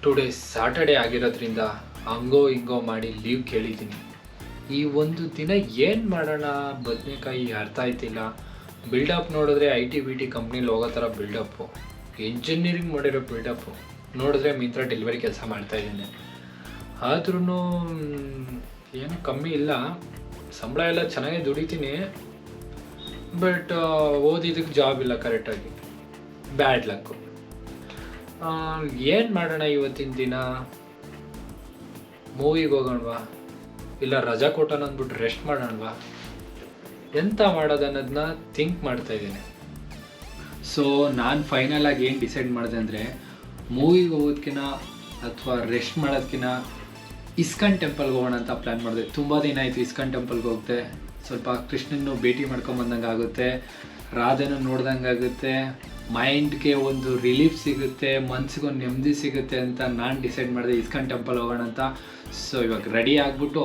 Today Saturday ಆಗಿರೋದ್ರಿಂದ ಹಂಗೋ ಹಿಂಗೋ ಮಾಡಿ leave ಕೇಳಿದ್ದೀನಿ. ಈ ಒಂದು ದಿನ ಏನು ಮಾಡೋಣ ಬದನೇಕಾಯಿ ಅರ್ಥ ಆಯ್ತಿಲ್ಲ. ಬಿಲ್ಡಪ್ ನೋಡಿದ್ರೆ IT ಕಂಪ್ನಿಲಿ ಹೋಗೋ ಥರ ಬಿಲ್ಡಪ್ಪು, ಇಂಜಿನಿಯರಿಂಗ್ ಮಾಡಿರೋ ಬಿಲ್ಡಪ್ಪು ನೋಡಿದ್ರೆ ಮಿಂತ್ರ ಡೆಲಿವರಿ ಕೆಲಸ ಮಾಡ್ತಾಯಿದ್ದೀನಿ. ಆದ್ರೂ ಏನು ಕಮ್ಮಿ ಇಲ್ಲ, ಸಂಬಳ ಎಲ್ಲ ಚೆನ್ನಾಗೇ ದುಡಿತೀನಿ. ಬಟ್ ಓದಿದ್ದಕ್ಕೆ ಜಾಬ್ ಇಲ್ಲ ಕರೆಕ್ಟಾಗಿ, ಬ್ಯಾಡ್ ಲಕ್ಕು. ಏನು ಮಾಡೋಣ ಇವತ್ತಿನ ದಿನ? ಮೂವಿಗೆ ಹೋಗೋಣವಾ, ಇಲ್ಲ ರಜಾ ಕೊಟ್ಟೋಣ ಅಂದ್ಬಿಟ್ಟು ರೆಸ್ಟ್ ಮಾಡೋಣವಾ, ಎಂತ ಮಾಡೋದು ಅನ್ನೋದನ್ನ ಥಿಂಕ್ ಮಾಡ್ತಾ ಇದ್ದೀನಿ. ಸೊ ನಾನು ಫೈನಲ್ ಆಗಿ ಏನು ಡಿಸೈಡ್ ಮಾಡಿದೆ ಅಂದರೆ, ಮೂವಿಗೆ ಹೋಗೋದಕ್ಕಿಂತ ಅಥವಾ ರೆಸ್ಟ್ ಮಾಡೋದಕ್ಕಿಂತ ಇಸ್ಕಾನ್ ಟೆಂಪಲ್ಗೆ ಹೋಗೋಣ ಅಂತ ಪ್ಲ್ಯಾನ್ ಮಾಡಿದೆ. ತುಂಬ ದಿನ ಆಯಿತು ಇಸ್ಕಾನ್ ಟೆಂಪಲ್ಗೆ ಹೋಗುತ್ತೆ. ಸ್ವಲ್ಪ ಕೃಷ್ಣನ್ನು ಭೇಟಿ ಮಾಡ್ಕೊಂಬಂದಂಗೆ ಆಗುತ್ತೆ, ರಾಧೆನೂ ನೋಡ್ದಂಗೆ ಆಗುತ್ತೆ, ಮೈಂಡ್ಗೆ ಒಂದು ರಿಲೀಫ್ ಸಿಗುತ್ತೆ, ಮನ್ಸಿಗೊಂದು ನೆಮ್ಮದಿ ಸಿಗುತ್ತೆ ಅಂತ ನಾನು ಡಿಸೈಡ್ ಮಾಡಿದೆ ಇಸ್ಕಾನ್ ಟೆಂಪಲ್ ಹೋಗೋಣ ಅಂತ. ಸೊ ಇವಾಗ ರೆಡಿ ಆಗಿಬಿಟ್ಟು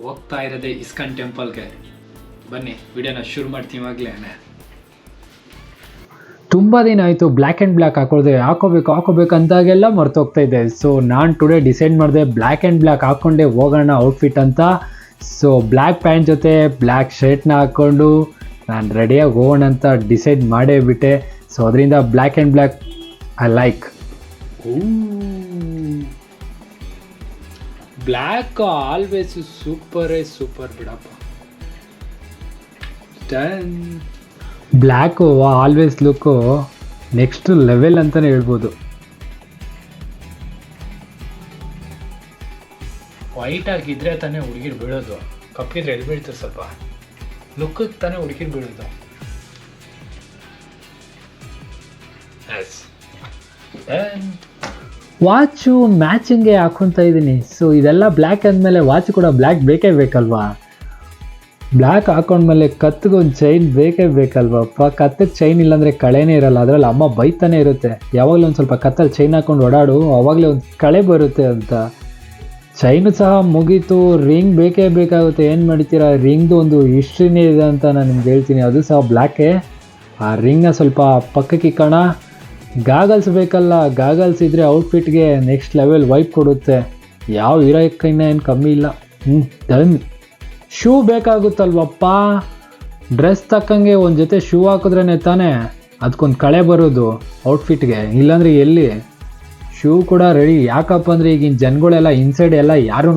ಹೋಗ್ತಾ ಇರೋದೆ ಇಸ್ಕಾನ್ ಟೆಂಪಲ್ಗೆ. ಬನ್ನಿ ವಿಡಿಯೋನ ಶುರು ಮಾಡ್ತೀವಿ. ಇವಾಗಲೇ ತುಂಬ ದಿನ ಆಯಿತು ಬ್ಲ್ಯಾಕ್ ಆ್ಯಂಡ್ ಬ್ಲ್ಯಾಕ್ ಹಾಕೋಬೇಕು ಅಂತಾಗೆಲ್ಲ ಮರ್ತೋಗ್ತಾ ಇದೆ. ಸೊ ನಾನು ಟುಡೇ ಡಿಸೈಡ್ ಮಾಡಿದೆ ಬ್ಲ್ಯಾಕ್ ಆ್ಯಂಡ್ ಬ್ಲ್ಯಾಕ್ ಹಾಕ್ಕೊಂಡೆ ಹೋಗೋಣ ಔಟ್ಫಿಟ್ ಅಂತ. ಸೊ ಬ್ಲ್ಯಾಕ್ ಪ್ಯಾಂಟ್ ಜೊತೆ ಬ್ಲ್ಯಾಕ್ ಶರ್ಟ್ನ ಹಾಕ್ಕೊಂಡು ನಾನು ರೆಡಿಯಾಗಿ ಹೋಗೋಣ ಅಂತ ಡಿಸೈಡ್ ಮಾಡೇ ಬಿಟ್ಟೆ. ಸೊ ಅದರಿಂದ black and black I like. Black always super ಬಿಡಪ್ಪ. Black always look next level ಅಂತಲೇ ಹೇಳ್ಬೋದು. ವೈಟ್ ಆಗಿದ್ರೆ ತಾನೇ ಹುಡುಗಿರು ಬೀಳೋದು, ಕಪ್ಪಿದ್ರೆ ಎಲ್ಲಿ ಬೀಳ್ತಾರೆ? ಸ್ವಲ್ಪ ಲುಕ್ಕಿಗೆ ತಾನೇ ಹುಡುಗಿರು ಬೀಳೋದು. ವಾಚು ಮ್ಯಾಚಿಂಗ್ಗೆ ಹಾಕ್ಕೊತಾ ಇದ್ದೀನಿ. ಸೊ ಇದೆಲ್ಲ ಬ್ಲ್ಯಾಕ್ ಅಂದಮೇಲೆ ವಾಚ್ ಕೂಡ ಬ್ಲ್ಯಾಕ್ ಬೇಕೇ ಬೇಕಲ್ವಾ? ಬ್ಲ್ಯಾಕ್ ಹಾಕೊಂಡ್ಮೇಲೆ ಕತ್ತಿಗೊಂದು ಚೈನ್ ಬೇಕೇ ಬೇಕಲ್ವಪ್ಪ. ಕತ್ತಿಗೆ ಚೈನ್ ಇಲ್ಲಾಂದರೆ ಕಳೆನೇ ಇರಲ್ಲ. ಅದರಲ್ಲಿ ಅಮ್ಮ ಬೈತಾನೆ ಇರುತ್ತೆ, ಯಾವಾಗಲೂ ಒಂದು ಸ್ವಲ್ಪ ಕತ್ತಲ್ಲಿ ಚೈನ್ ಹಾಕ್ಕೊಂಡು ಓಡಾಡು, ಆವಾಗಲೇ ಒಂದು ಕಳೆ ಬರುತ್ತೆ ಅಂತ. ಚೈನು ಸಹ ಮುಗೀತು, ರಿಂಗ್ ಬೇಕೇ ಬೇಕಾಗುತ್ತೆ. ಏನು ಮಾಡ್ತೀರಾ, ರಿಂಗ್ದು ಒಂದು ಹಿಸ್ಟ್ರಿನೇ ಇದೆ ಅಂತ ನಾನು ನಿಮ್ಗೆ ಹೇಳ್ತೀನಿ. ಅದು ಸಹ ಬ್ಲ್ಯಾಕೇ. ಆ ರಿಂಗ್ನ ಸ್ವಲ್ಪ ಪಕ್ಕಕ್ಕೆ ಇಕ್ಕೋಣ. ಗಾಗಲ್ಸ್ ಬೇಕಲ್ಲ, ಗಾಗಲ್ಸ್ ಇದ್ದರೆ ಔಟ್ಫಿಟ್ಗೆ ನೆಕ್ಸ್ಟ್ ಲೆವೆಲ್ ವೈಪ್ ಕೊಡುತ್ತೆ. ಯಾವ ಹೀರೋಯಿನ್ನ ಏನು ಕಮ್ಮಿ ಇಲ್ಲ. ಡನ್. ಶೂ ಬೇಕಾಗುತ್ತಲ್ವಪ್ಪ, ಡ್ರೆಸ್ ತಕ್ಕಂಗೆ ಒಂದು ಜೊತೆ ಶೂ ಹಾಕಿದ್ರೇ ತಾನೇ ಅದಕ್ಕೊಂದು ಕಳೆ ಬರೋದು ಔಟ್ಫಿಟ್ಗೆ, ಇಲ್ಲಾಂದರೆ ಎಲ್ಲಿ? ಶೂ ಕೂಡ ರೆಡಿ. ಯಾಕಪ್ಪ ಅಂದರೆ ಈಗಿನ ಜನಗಳೆಲ್ಲ ಇನ್ಸೈಡ್ ಎಲ್ಲ ಯಾರೂ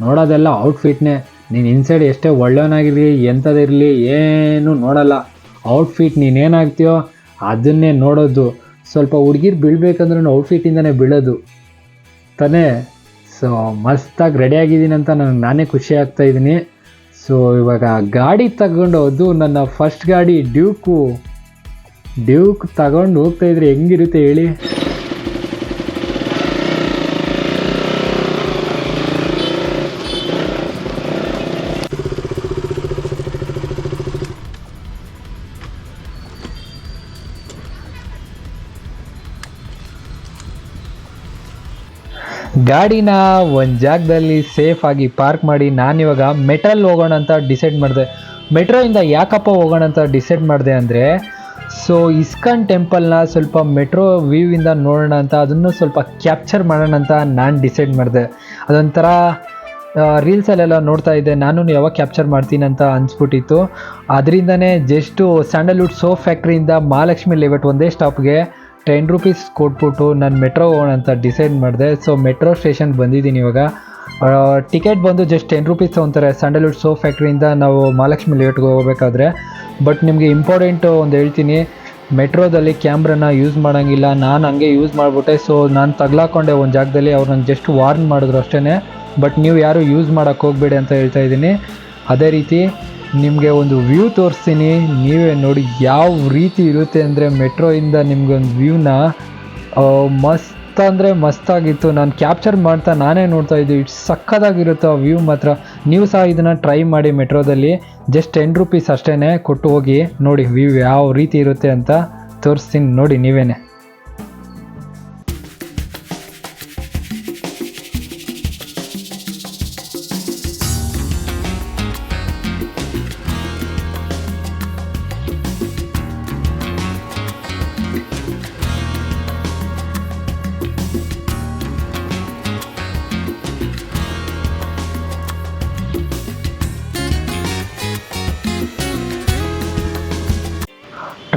ನೋಡೋದೆಲ್ಲ ಔಟ್ಫಿಟ್ನೇ. ನೀನು ಇನ್ಸೈಡ್ ಎಷ್ಟೇ ಒಳ್ಳೆಯವನಾಗಿರಲಿ ಎಂಥದಿರಲಿ ಏನೂ ನೋಡಲ್ಲ. ಔಟ್ಫಿಟ್ ನೀನೇನಾಗ್ತೀಯೋ ಅದನ್ನೇ ನೋಡೋದು. ಸ್ವಲ್ಪ ಹುಡುಗಿರು ಬೀಳ್ಬೇಕಂದ್ರೂ ಔಟ್ಫಿಟ್ಟಿಂದನೇ ಬೀಳೋದು ತಾನೇ. ಸೊ ಮಸ್ತಾಗಿ ರೆಡಿಯಾಗಿದ್ದೀನಿ ಅಂತ ನಾನೇ ಖುಷಿ ಆಗ್ತಾಯಿದ್ದೀನಿ. ಸೊ ಇವಾಗ ಗಾಡಿ ತಗೊಂಡು, ಅದು ನನ್ನ ಫಸ್ಟ್ ಗಾಡಿ ಡ್ಯೂಕ್ ತಗೊಂಡು ಹೋಗ್ತಾಯಿದ್ರೆ ಹೆಂಗಿರುತ್ತೆ ಹೇಳಿ? ಗಾಡಿನ ಒಂದು ಜಾಗದಲ್ಲಿ ಸೇಫಾಗಿ ಪಾರ್ಕ್ ಮಾಡಿ ನಾನಿವಾಗ ಮೆಟ್ರಲ್ಲಿ ಹೋಗೋಣ ಅಂತ ಡಿಸೈಡ್ ಮಾಡಿದೆ. ಮೆಟ್ರೋಯಿಂದ ಯಾಕಪ್ಪ ಹೋಗೋಣ ಅಂತ ಡಿಸೈಡ್ ಮಾಡಿದೆ ಅಂದರೆ, ಸೊ ಇಸ್ಕಾನ್ ಟೆಂಪಲ್ನ ಸ್ವಲ್ಪ ಮೆಟ್ರೋ ವ್ಯೂವಿಂದ ನೋಡೋಣ ಅಂತ, ಅದನ್ನು ಸ್ವಲ್ಪ ಕ್ಯಾಪ್ಚರ್ ಮಾಡೋಣ ಅಂತ ನಾನು ಡಿಸೈಡ್ ಮಾಡಿದೆ. ಅದೊಂಥರ ರೀಲ್ಸಲ್ಲೆಲ್ಲ ನೋಡ್ತಾ ಇದ್ದೆ, ನಾನು ಯಾವಾಗ ಕ್ಯಾಪ್ಚರ್ ಮಾಡ್ತೀನಿ ಅಂತ ಅನಿಸ್ಬಿಟ್ಟಿತ್ತು. ಅದರಿಂದನೇ ಜಸ್ಟು ಸ್ಯಾಂಡಲ್ವುಡ್ ಸೋಪ್ ಫ್ಯಾಕ್ಟ್ರಿಯಿಂದ ಮಹಾಲಕ್ಷ್ಮಿ ಲೇಔಟ್ ಒಂದೇ ಸ್ಟಾಪ್ಗೆ 10 ರೂಪೀಸ್ ಕೊಟ್ಬಿಟ್ಟು ನಾನು ಮೆಟ್ರೋ ಹೋಗೋಣ ಅಂತ ಡಿಸೈಡ್ ಮಾಡಿದೆ. ಸೊ ಮೆಟ್ರೋ ಸ್ಟೇಷನ್ಗೆ ಬಂದಿದ್ದೀನಿ ಇವಾಗ. ಟಿಕೆಟ್ ಬಂದು ಜಸ್ಟ್ 10 ರೂಪೀಸ್ ತೊಗೊತಾರೆ ಸ್ಯಾಂಡಲ್ವುಡ್ ಸೋಪ್ ಫ್ಯಾಕ್ಟ್ರಿಯಿಂದ ನಾವು ಮಹಾಲಕ್ಷ್ಮಿ ಲೇಔಟ್ಗೆ ಹೋಗಬೇಕಾದ್ರೆ. ಬಟ್ ನಿಮಗೆ ಇಂಪಾರ್ಟೆಂಟು ಒಂದು ಹೇಳ್ತೀನಿ, ಮೆಟ್ರೋದಲ್ಲಿ ಕ್ಯಾಮ್ರಾನ ಯೂಸ್ ಮಾಡೋಂಗಿಲ್ಲ. ನಾನು ಹಂಗೆ ಯೂಸ್ ಮಾಡಿಬಿಟ್ಟೆ. ಸೊ ನಾನು ತಗ್ಲಾಕೊಂಡೆ ಒಂದು ಜಾಗದಲ್ಲಿ, ಅವ್ರು ನಂಗೆ ಜಸ್ಟ್ ವಾರ್ನ್ ಮಾಡಿದ್ರು ಅಷ್ಟೇ. ಬಟ್ ನೀವು ಯಾರು ಯೂಸ್ ಮಾಡೋಕ್ಕೆ ಹೋಗಬೇಡಿ ಅಂತ ಹೇಳ್ತಾ ಇದ್ದೀನಿ. ಅದೇ ರೀತಿ ನಿಮಗೆ ಒಂದು ವ್ಯೂ ತೋರಿಸ್ತೀನಿ, ನೀವೇ ನೋಡಿ ಯಾವ ರೀತಿ ಇರುತ್ತೆ ಅಂದರೆ. ಮೆಟ್ರೋಯಿಂದ ನಿಮ್ಗೊಂದು ವ್ಯೂನ ಮಸ್ತ್ ಅಂದರೆ ಮಸ್ತಾಗಿತ್ತು. ನಾನು ಕ್ಯಾಪ್ಚರ್ ಮಾಡ್ತಾ ನಾನೇ ನೋಡ್ತಾ ಇದ್ದೆ, ಇಟ್ಸ್ ಸಕ್ಕದಾಗಿರುತ್ತೆ ಆ ವ್ಯೂ ಮಾತ್ರ. ನೀವು ಸಹ ಇದನ್ನು ಟ್ರೈ ಮಾಡಿ ಮೆಟ್ರೋದಲ್ಲಿ. ಜಸ್ಟ್ 10 ರೂಪೀಸ್ ಅಷ್ಟೇ ಕೊಟ್ಟು ಹೋಗಿ ನೋಡಿ ವ್ಯೂ ಯಾವ ರೀತಿ ಇರುತ್ತೆ ಅಂತ ತೋರಿಸ್ತೀನಿ, ನೋಡಿ ನೀವೇನೆ.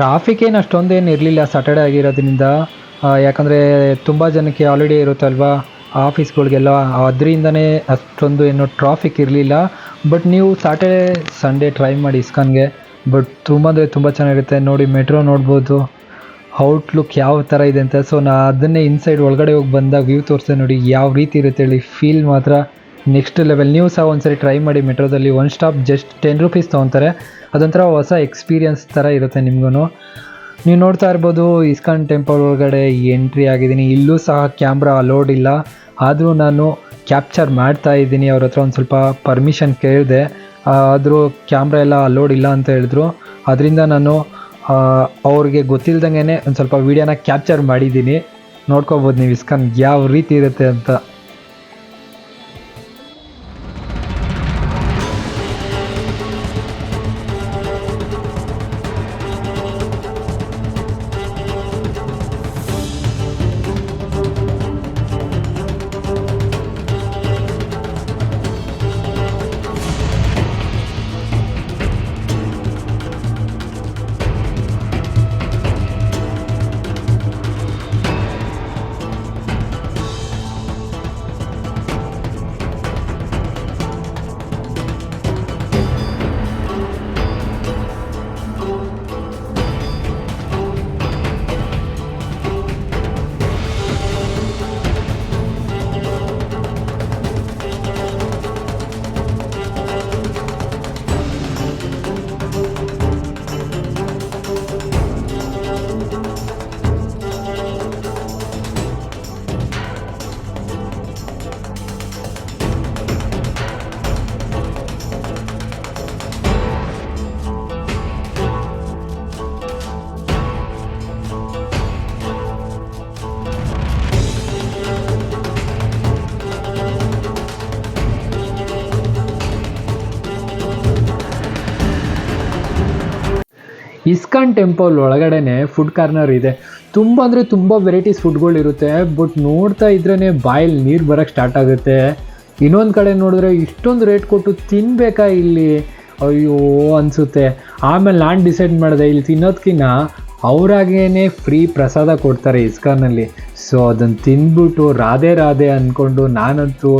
ಟ್ರಾಫಿಕ್ ಏನು ಅಷ್ಟೊಂದೇನು ಇರಲಿಲ್ಲ ಸ್ಯಾಟರ್ಡೆ ಆಗಿರೋದ್ರಿಂದ, ಯಾಕಂದರೆ ತುಂಬ ಜನಕ್ಕೆ ಹಾಲಿಡೇ ಇರುತ್ತಲ್ವಾ ಆಫೀಸ್ಗಳಿಗೆಲ್ಲ, ಅದರಿಂದನೇ ಅಷ್ಟೊಂದು ಏನು ಟ್ರಾಫಿಕ್ ಇರಲಿಲ್ಲ. ಬಟ್ ನೀವು ಸ್ಯಾಟರ್ಡೆ ಸಂಡೇ ಟ್ರೈ ಮಾಡಿ ಇಸ್ಕಾನ್ಗೆ, ಬಟ್ ತುಂಬ ಅಂದರೆ ತುಂಬ ಚೆನ್ನಾಗಿರುತ್ತೆ. ನೋಡಿ ಮೆಟ್ರೋ ನೋಡ್ಬೋದು, ಔಟ್ಲುಕ್ ಯಾವ ಥರ ಇದೆ ಅಂತ. ಸೊ ನಾ ಅದನ್ನೇ ಇನ್ಸೈಡ್ ಒಳಗಡೆ ಹೋಗಿ ಬಂದಾಗ ವ್ಯೂ ತೋರಿಸ್ದೆ ನೋಡಿ ಯಾವ ರೀತಿ ಇರುತ್ತೆ ಹೇಳಿ. ಫೀಲ್ ಮಾತ್ರ ನೆಕ್ಸ್ಟ್ ಲೆವೆಲ್. ನೀವು ಸಹ ಒಂದ್ಸರಿ ಟ್ರೈ ಮಾಡಿ. ಮೆಟ್ರೋದಲ್ಲಿ ಒನ್ ಸ್ಟಾಪ್ ಜಸ್ಟ್ 10 ರೂಪೀಸ್ ತೊಗೊತಾರೆ. ಅದೊಂಥರ ಹೊಸ ಎಕ್ಸ್ಪೀರಿಯನ್ಸ್ ಥರ ಇರುತ್ತೆ ನಿಮಗೂ. ನೀವು ನೋಡ್ತಾ ಇರ್ಬೋದು ಇಸ್ಕಾನ್ ಟೆಂಪಲ್ ಒಳಗಡೆ ಎಂಟ್ರಿ ಆಗಿದ್ದೀನಿ. ಇಲ್ಲೂ ಸಹ ಕ್ಯಾಮ್ರಾ ಅಲೋಡ್ ಇಲ್ಲ, ಆದರೂ ನಾನು ಕ್ಯಾಪ್ಚರ್ ಮಾಡ್ತಾ ಇದ್ದೀನಿ. ಅವ್ರ ಹತ್ರ ಒಂದು ಸ್ವಲ್ಪ ಪರ್ಮಿಷನ್ ಕೇಳಿದೆ, ಆದರೂ ಕ್ಯಾಮ್ರಾ ಎಲ್ಲ ಅಲೋಡ್ ಇಲ್ಲ ಅಂತ ಹೇಳಿದ್ರು. ಅದರಿಂದ ನಾನು ಅವ್ರಿಗೆ ಗೊತ್ತಿಲ್ದಂಗೆ ಒಂದು ಸ್ವಲ್ಪ ವೀಡಿಯೋನ ಕ್ಯಾಪ್ಚರ್ ಮಾಡಿದ್ದೀನಿ. ನೋಡ್ಕೋಬೋದು ನೀವು ಇಸ್ಕಾನ್ ಯಾವ ರೀತಿ ಇರುತ್ತೆ ಅಂತ. ಇಸ್ಕಾನ್ ಟೆಂಪಲ್ ಒಳಗಡೆ ಫುಡ್ ಕಾರ್ನರ್ ಇದೆ. ತುಂಬ ಅಂದರೆ ತುಂಬ ವೆರೈಟೀಸ್ ಫುಡ್ಗಳಿರುತ್ತೆ. ಬಟ್ ನೋಡ್ತಾ ಇದ್ರೇ ಬಾಯಲ್ಲಿ ನೀರು ಬರೋಕ್ಕೆ ಸ್ಟಾರ್ಟ್ ಆಗುತ್ತೆ. ಇನ್ನೊಂದು ಕಡೆ ನೋಡಿದ್ರೆ ಇಷ್ಟೊಂದು ರೇಟ್ ಕೊಟ್ಟು ತಿನ್ನಬೇಕಾ ಇಲ್ಲಿ, ಅಯ್ಯೋ ಅನಿಸುತ್ತೆ. ಆಮೇಲೆ ನಾನು ಡಿಸೈಡ್ ಮಾಡಿದೆ ಇಲ್ಲಿ ತಿನ್ನೋದಕ್ಕಿಂತ ಅವರಾಗೇ ಫ್ರೀ ಪ್ರಸಾದ ಕೊಡ್ತಾರೆ ಇಸ್ಕಾನಲ್ಲಿ. ಸೊ ಅದನ್ನು ತಿಂದ್ಬಿಟ್ಟು ರಾಧೆ ರಾಧೆ ಅಂದ್ಕೊಂಡು ನಾನಂತೂ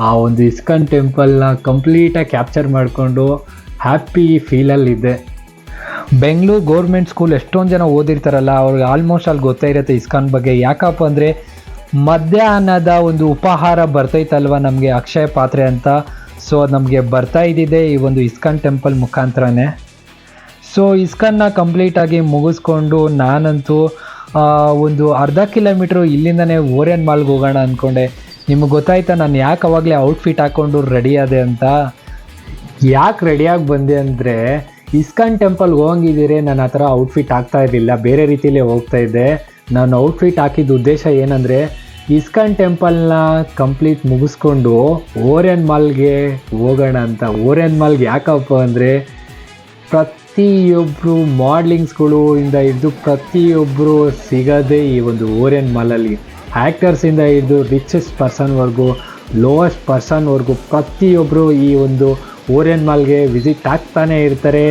ಆ ಒಂದು ಇಸ್ಕಾನ್ ಟೆಂಪಲ್ನ ಕಂಪ್ಲೀಟಾಗಿ ಕ್ಯಾಪ್ಚರ್ ಮಾಡಿಕೊಂಡು ಹ್ಯಾಪಿ ಫೀಲಲ್ಲಿದ್ದೆ. ಬೆಂಗಳೂರು ಗೌರ್ಮೆಂಟ್ ಸ್ಕೂಲ್ ಎಷ್ಟೊಂದು ಜನ ಓದಿರ್ತಾರಲ್ಲ, ಅವ್ರಿಗೆ ಆಲ್ಮೋಸ್ಟ್ ಅಲ್ಲಿ ಗೊತ್ತೇ ಇರುತ್ತೆ ಇಸ್ಕಾನ್ ಬಗ್ಗೆ. ಯಾಕಪ್ಪ ಅಂದರೆ ಮಧ್ಯಾಹ್ನದ ಒಂದು ಉಪಹಾರ ಬರ್ತೈತಲ್ವ ನಮಗೆ ಅಕ್ಷಯ ಪಾತ್ರೆ ಅಂತ. ಸೊ ಅದು ನಮಗೆ ಬರ್ತಾ ಇದ್ದಿದ್ದೆ ಈ ಒಂದು ಇಸ್ಕಾನ್ ಟೆಂಪಲ್ ಮುಖಾಂತರನೇ. ಸೊ ಇಸ್ಕಾನ್ನ ಕಂಪ್ಲೀಟಾಗಿ ಮುಗಿಸ್ಕೊಂಡು ನಾನಂತೂ ಒಂದು ಅರ್ಧ ಕಿಲೋಮೀಟ್ರು ಇಲ್ಲಿಂದನೇ ಓರಿಯನ್ ಮಾಲ್ಗೆ ಹೋಗೋಣ ಅಂದ್ಕೊಂಡೆ. ನಿಮಗೆ ಗೊತ್ತಾಯ್ತಾ ನಾನು ಯಾಕೆ ಅವಾಗಲೇ ಔಟ್ಫಿಟ್ ಹಾಕ್ಕೊಂಡು ರೆಡಿ ಆದೆ ಅಂತ? ಯಾಕೆ ರೆಡಿಯಾಗಿ ಬಂದೆ ಅಂದರೆ ಇಸ್ಕಾನ್ ಟೆಂಪಲ್ಗೆ ಹೋಗಿದ್ದೀರಿ ನಾನು ಆ ಥರ ಔಟ್ಫಿಟ್ ಹಾಕ್ತಾ ಇರಲಿಲ್ಲ, ಬೇರೆ ರೀತಿಯಲ್ಲೇ ಹೋಗ್ತಾ ಇದ್ದೆ. ನಾನು ಔಟ್ಫಿಟ್ ಹಾಕಿದ ಉದ್ದೇಶ ಏನಂದರೆ ಇಸ್ಕಾನ್ ಟೆಂಪಲ್ನ ಕಂಪ್ಲೀಟ್ ಮುಗಿಸ್ಕೊಂಡು ಓರಿಯನ್ ಮಾಲ್ಗೆ ಹೋಗೋಣ ಅಂತ. ಓರಿಯನ್ ಮಾಲ್ಗೆ ಯಾಕಪ್ಪ ಅಂದರೆ ಪ್ರತಿಯೊಬ್ಬರು ಮಾಡ್ಲಿಂಗ್ಸ್ಗಳು ಇಂದ ಹಿಡಿದು ಪ್ರತಿಯೊಬ್ಬರು ಸಿಗೋದೇ ಈ ಒಂದು ಓರಿಯನ್ ಮಾಲಲ್ಲಿ. ಆ್ಯಕ್ಟರ್ಸಿಂದ ಹಿಡಿದು ರಿಚೆಸ್ಟ್ ಪರ್ಸನ್ವರೆಗೂ ಲೋವೆಸ್ಟ್ ಪರ್ಸನ್ವರೆಗೂ ಪ್ರತಿಯೊಬ್ಬರು ಈ ಒಂದು ಓರಿಯನ್ ಮಾಲ್ಗೆ ವಿಸಿಟ್ ಆಗ್ತಾನೆ ಇರ್ತಾರೆ.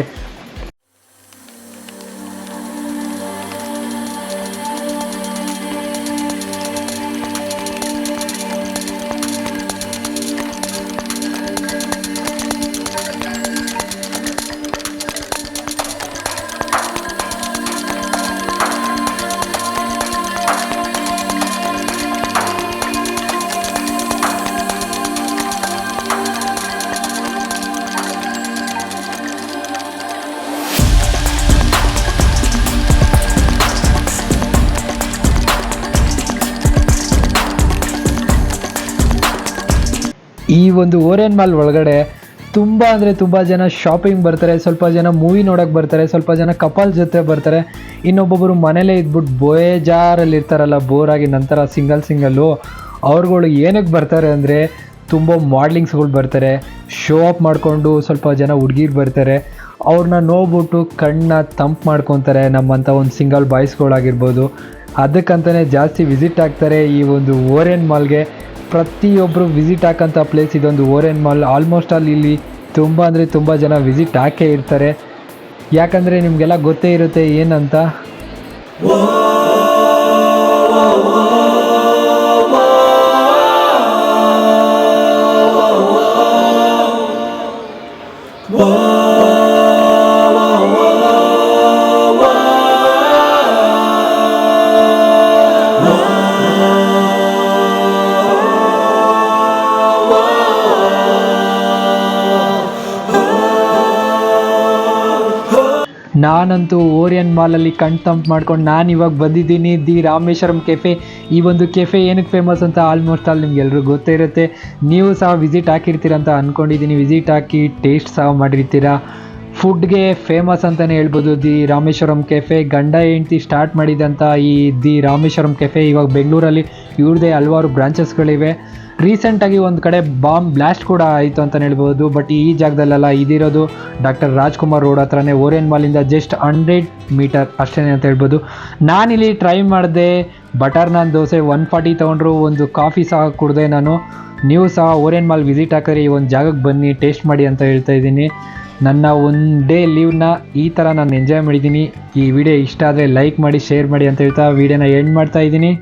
ಈ ಒಂದು ಓರಿಯನ್ ಮಾಲ್ ಒಳಗಡೆ ತುಂಬ ಅಂದರೆ ತುಂಬ ಜನ ಶಾಪಿಂಗ್ ಬರ್ತಾರೆ, ಸ್ವಲ್ಪ ಜನ ಮೂವಿ ನೋಡೋಕ್ಕೆ ಬರ್ತಾರೆ, ಸ್ವಲ್ಪ ಜನ ಕಪಲ್ ಜೊತೆ ಬರ್ತಾರೆ, ಇನ್ನೊಬ್ಬೊಬ್ಬರು ಮನೇಲೇ ಇದ್ಬಿಟ್ಟು ಬೇಜಾರಲ್ಲಿ ಇರ್ತಾರಲ್ಲ ಬೋರಾಗಿ ನಂತರ ಸಿಂಗಲ್ಲು ಅವ್ರುಗಳು ಏನಕ್ಕೆ ಬರ್ತಾರೆ ಅಂದರೆ ತುಂಬ ಮಾಡ್ಲಿಂಗ್ಸ್ಗಳು ಬರ್ತಾರೆ, ಶೋ ಅಪ್ ಮಾಡಿಕೊಂಡು ಸ್ವಲ್ಪ ಜನ ಹುಡುಗಿರು ಬರ್ತಾರೆ, ಅವ್ರನ್ನ ನೋಡ್ಬಿಟ್ಟು ಕಣ್ಣ ತಂಪು ಮಾಡ್ಕೊತಾರೆ. ನಮ್ಮಂಥ ಒಂದು ಸಿಂಗಲ್ ಬಾಯ್ಸ್ಗಳಾಗಿರ್ಬೋದು, ಅದಕ್ಕಂತಲೇ ಜಾಸ್ತಿ ವಿಸಿಟ್ ಆಗ್ತಾರೆ ಈ ಒಂದು ಓರಿಯನ್ ಮಾಲ್ಗೆ. ಪ್ರತಿಯೊಬ್ಬರು ವಿಸಿಟ್ ಹಾಕೋಂಥ ಪ್ಲೇಸ್ ಇದೊಂದು ಓರಿಯನ್ ಮಾಲ್. ಆಲ್ಮೋಸ್ಟ್ ಅಲ್ಲಿ ಇಲ್ಲಿ ತುಂಬ ಅಂದರೆ ತುಂಬ ಜನ ವಿಸಿಟ್ ಹಾಕೇ ಇರ್ತಾರೆ. ಯಾಕಂದರೆ ನಿಮಗೆಲ್ಲ ಗೊತ್ತೇ ಇರುತ್ತೆ ಏನಂತ. ನಾನಂತೂ ಓರಿಯನ್ ಮಾಲಲ್ಲಿ ಕಣ್ ತಂಪು ಮಾಡ್ಕೊಂಡು ನಾನು ಇವಾಗ ಬಂದಿದ್ದೀನಿ ದಿ ರಾಮೇಶ್ವರಂ ಕೆಫೆ. ಈ ಒಂದು ಕೆಫೆ ಏನಕ್ಕೆ ಫೇಮಸ್ ಅಂತ ಆಲ್ಮೋಸ್ಟ್ ಆಲ್ ನಿಮ್ಗೆಲ್ರಿಗೂ ಗೊತ್ತೇ ಇರುತ್ತೆ. ನೀವು ಸಹ ವಿಸಿಟ್ ಹಾಕಿರ್ತೀರ ಅಂತ ಅಂದ್ಕೊಂಡಿದ್ದೀನಿ. ವಿಸಿಟ್ ಹಾಕಿ ಟೇಸ್ಟ್ ಸಹ ಮಾಡಿರ್ತೀರ. ಫುಡ್ಗೆ ಫೇಮಸ್ ಅಂತಲೇ ಹೇಳ್ಬೋದು ದಿ ರಾಮೇಶ್ವರಂ ಕೆಫೆ. ಗಂಡ ಹೆಂಡ್ತಿ ಸ್ಟಾರ್ಟ್ ಮಾಡಿದಂಥ ಈ ದಿ ರಾಮೇಶ್ವರಂ ಕೆಫೆ ಇವಾಗ ಬೆಂಗಳೂರಲ್ಲಿ ಇವ್ರದ್ದೇ ಹಲವಾರು ಬ್ರಾಂಚಸ್ಗಳಿವೆ. ರೀಸೆಂಟಾಗಿ ಒಂದು ಕಡೆ ಬಾಂಬ್ ಬ್ಲಾಸ್ಟ್ ಕೂಡ ಆಯಿತು ಅಂತಲೇ ಹೇಳ್ಬೋದು. ಬಟ್ ಈ ಜಾಗದಲ್ಲೆಲ್ಲ ಇದಿರೋದು ಡಾಕ್ಟರ್ ರಾಜ್ಕುಮಾರ್ ರೋಡ್ ಹತ್ರನೇ, ಓರಿಯನ್ ಮಾಲಿಂದ ಜಸ್ಟ್ 100 ಮೀಟರ್ ಅಷ್ಟೇ ಅಂತ ಹೇಳ್ಬೋದು. ನಾನಿಲ್ಲಿ ಟ್ರೈ ಮಾಡಿದೆ ಬಟರ್ ನಾನ್ ದೋಸೆ 140 ತೊಗೊಂಡ್ರು, ಒಂದು ಕಾಫಿ ಸಹ ಕುಡಿದೆ ನಾನು. ನೀವು ಸಹ ಓರಿಯನ್ ಮಾಲ್ ವಿಸಿಟ್ ಹಾಕಿದ್ರೆ ಈ ಒಂದು ಜಾಗಕ್ಕೆ ಬನ್ನಿ, ಟೇಸ್ಟ್ ಮಾಡಿ ಅಂತ ಹೇಳ್ತಾ ಇದ್ದೀನಿ. ನನ್ನ ಒನ್ ಡೇ ಲೀವ್ನ ಈ ಥರ ನಾನು ಎಂಜಾಯ್ ಮಾಡಿದ್ದೀನಿ. ಈ ವಿಡಿಯೋ ಇಷ್ಟ ಆದರೆ ಲೈಕ್ ಮಾಡಿ, ಶೇರ್ ಮಾಡಿ ಅಂತ ಹೇಳ್ತಾ ವಿಡಿಯೋನ ಎಂಡ್ ಮಾಡ್ತಾ ಇದ್ದೀನಿ.